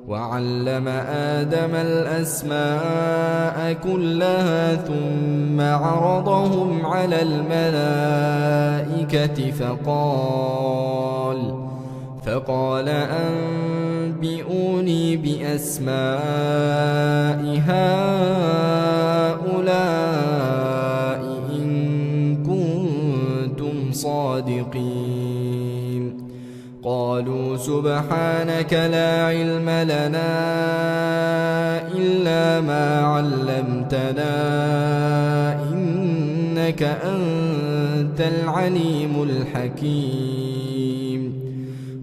وعلم آدم الأسماء كلها ثم عرضهم على الملائكة فقال أنبئوني بأسماء هؤلاء إن كنتم صادقين. قالوا سبحانك لا علم لنا إلا ما علمتنا إنك أنت العليم الحكيم.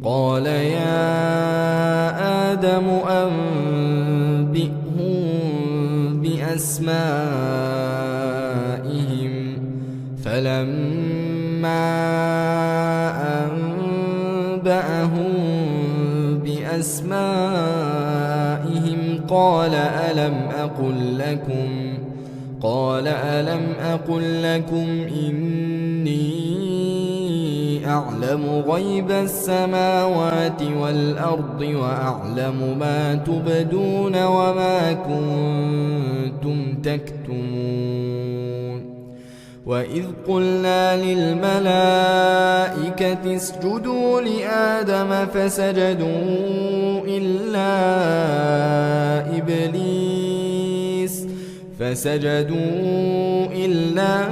قال يا آدم أنبئهم بأسمائهم. فلما أنبأهم بأسمائهم قال ألم أقل لكم إني أعلم غيب السماوات والأرض وأعلم ما تبدون وما كنتم تكتمون. وإذ قلنا للملائكة اسجدوا لآدم فسجدوا إلا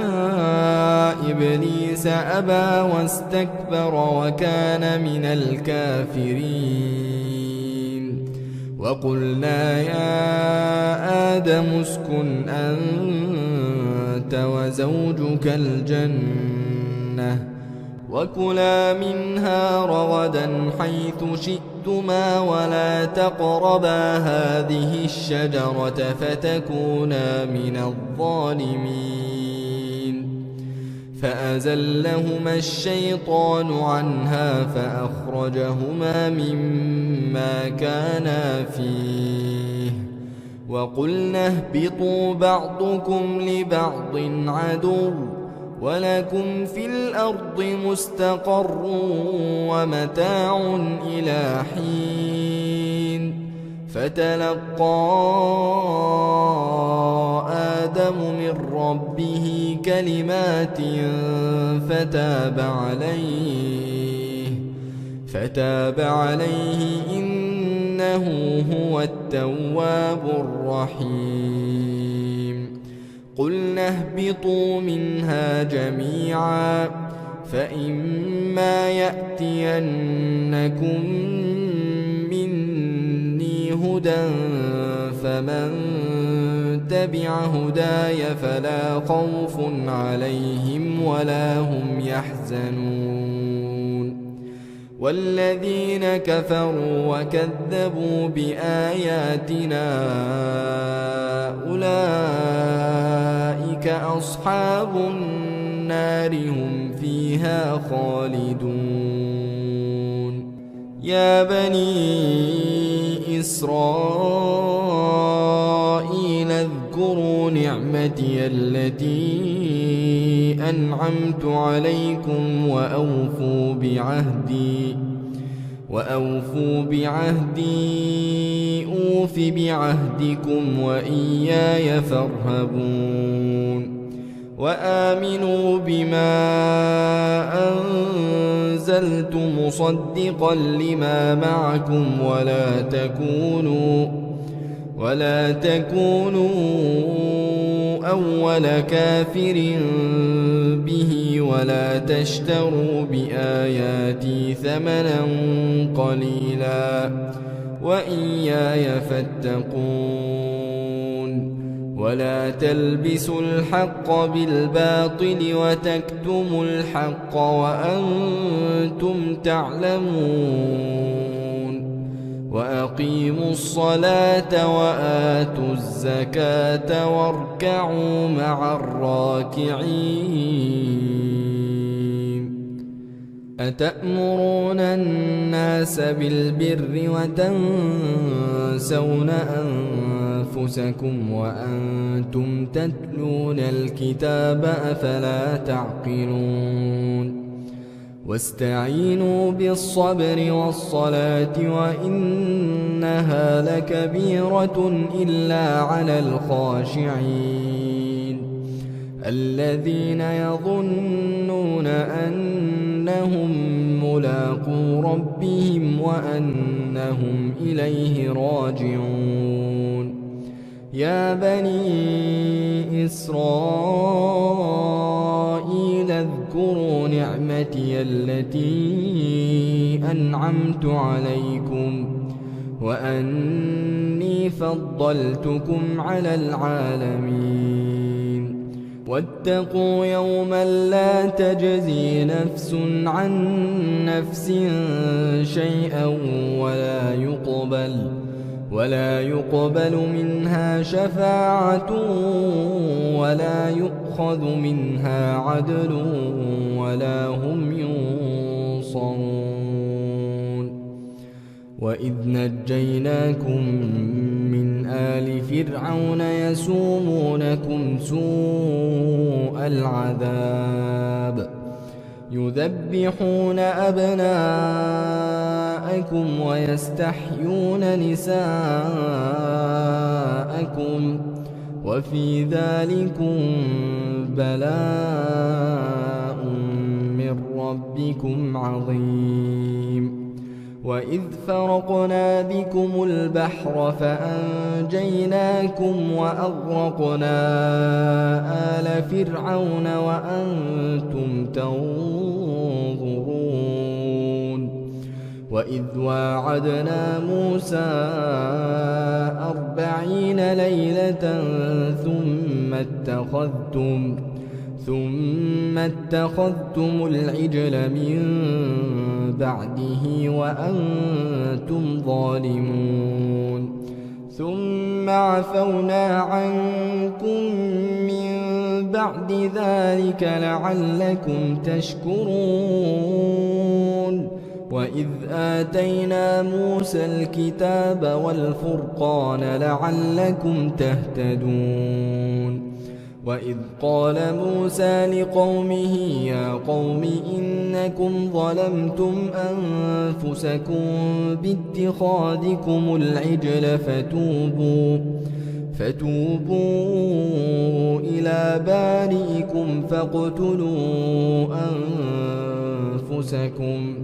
إبليس أبى واستكبر وكان من الكافرين. وقلنا يا آدم اسكن أنت وزوجك الجنة وكلا منها رغدا حيث شئتما ولا تقربا هذه الشجرة فتكونا من الظالمين. فأزلهما الشيطان عنها فأخرجهما مما كانا فيه. وقلنا اهبطوا بعضكم لبعض عدو ولكم في الأرض مستقر ومتاع إلى حين. فتلقى آدم من ربه كلمات فتاب عليه إنه هو التواب الرحيم. قلنا اهبطوا منها جميعا فإما يأتينكم مني هدى فمن تبع هداي فلا خوف عليهم ولا هم يحزنون. والذين كفروا وكذبوا بآياتنا أولئك أصحاب النار هم فيها خالدون. يا بني إسرائيل اذكروا نعمتي التي أنعمت عليكم وأوفوا بعهدي أوف بعهدكم وإياي فارهبون. وآمنوا بما أنزلت مصدقا لما معكم ولا تكونوا أول كافر به ولا تشتروا بآياتي ثمنا قليلا وإياي فاتقون. ولا تلبسوا الحق بالباطل وتكتموا الحق وأنتم تعلمون. وأقيموا الصلاة وآتوا الزكاة واركعوا مع الراكعين. أتأمرون الناس بالبر وتنسون أنفسكم وأنتم تتلون الكتاب أفلا تعقلون. واستعينوا بالصبر والصلاة وإنها لكبيرة إلا على الخاشعين الذين يظنون أنهم ملاقو ربهم وأنهم إليه راجعون. يا بني إسرائيل اذكروا نعمتي التي أنعمت عليكم وأني فضلتكم على العالمين. واتقوا يوما لا تجزي نفس عن نفس شيئا ولا يقبل منها شفاعة ولا يؤخذ منها عدل ولا هم ينصرون. وإذ نجيناكم من آل فرعون يسومونكم سوء العذاب يذبحون أبناءكم ويستحيون نساءكم وفي ذلكم بلاء من ربكم عظيم. وإذ فرقنا بكم البحر فأنجيناكم وأغرقنا آل فرعون وأنتم تنظرون. وإذ واعدنا موسى 40 ليلة ثم اتخذتم العجل من بعده وأنتم ظالمون. ثم عفونا عنكم من بعد ذلك لعلكم تشكرون. وإذ آتينا موسى الكتاب والفرقان لعلكم تهتدون. وإذ قال موسى لقومه يا قوم إنكم ظلمتم أنفسكم باتخاذكم العجل فتوبوا إلى بارئكم فاقتلوا أنفسكم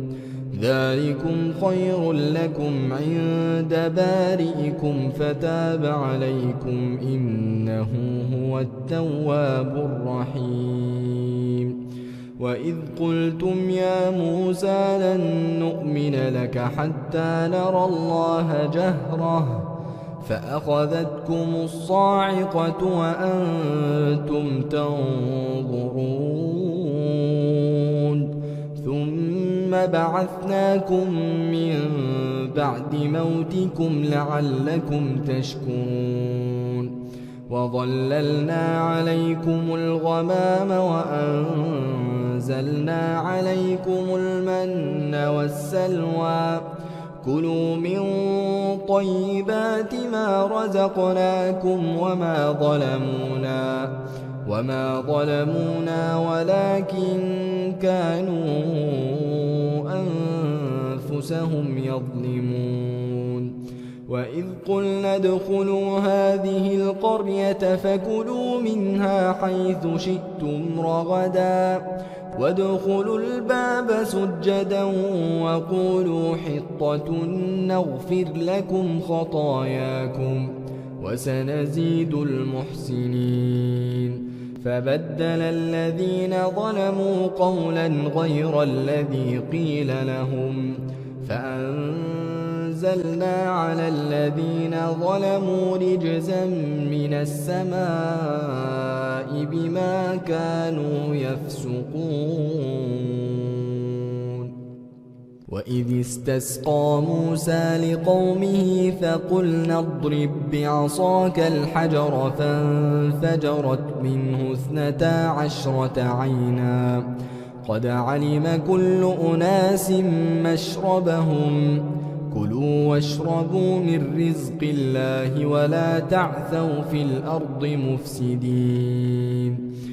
ذلكم خير لكم عند بارئكم فتاب عليكم إنه هو التواب الرحيم. وإذ قلتم يا موسى لن نؤمن لك حتى نرى الله جهرة فأخذتكم الصاعقة وأنتم تنظرون. ثم بعثناكم من بعد موتكم لعلكم تشكرون. وظللنا عليكم الغمام وأنزلنا عليكم المن والسلوى كلوا من طيبات ما رزقناكم وما ظلمونا ولكن كانوا أنفسهم يظلمون. وإذ قلنا ادخلوا هذه القرية فكلوا منها حيث شئتم رغدا وادخلوا الباب سجدا وقولوا حطة نغفر لكم خطاياكم وسنزيد المحسنين. فبدل الذين ظلموا قولا غير الذي قيل لهم فأنزلنا على الذين ظلموا رجزا من السماء بما كانوا يفسقون. وإذ استسقى موسى لقومه فقلنا اضرب بعصاك الحجر فانفجرت منه 12 عينا قد علم كل أناس مشربهم كلوا واشربوا من رزق الله ولا تعثوا في الأرض مفسدين.